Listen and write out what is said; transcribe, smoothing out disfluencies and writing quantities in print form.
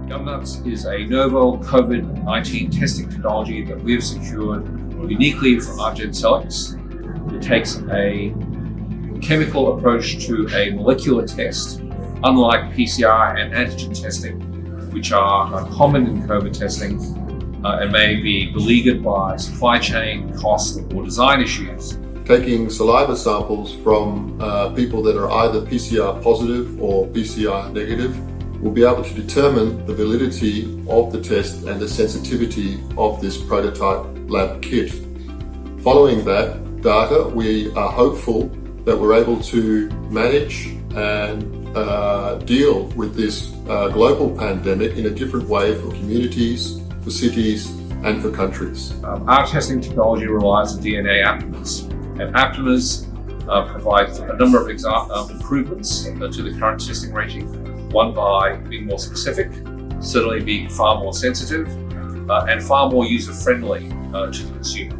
Gumnuts is a novel COVID-19 testing technology that we've secured uniquely from Regenacellx. It takes a chemical approach to a molecular test, unlike PCR and antigen testing, which are common in COVID testing and may be beleaguered by supply chain, cost, or design issues. Taking saliva samples from people that are either PCR positive or PCR negative, we'll be able to determine the validity of the test and the sensitivity of this prototype lab kit. Following that data, we are hopeful that we're able to manage and deal with this global pandemic in a different way for communities, for cities, and for countries. Our testing technology relies on DNA aptamers, and aptamers provide a number of improvements to the current testing regime. One, by being more specific, certainly being far more sensitive, and far more user-friendly to the consumer.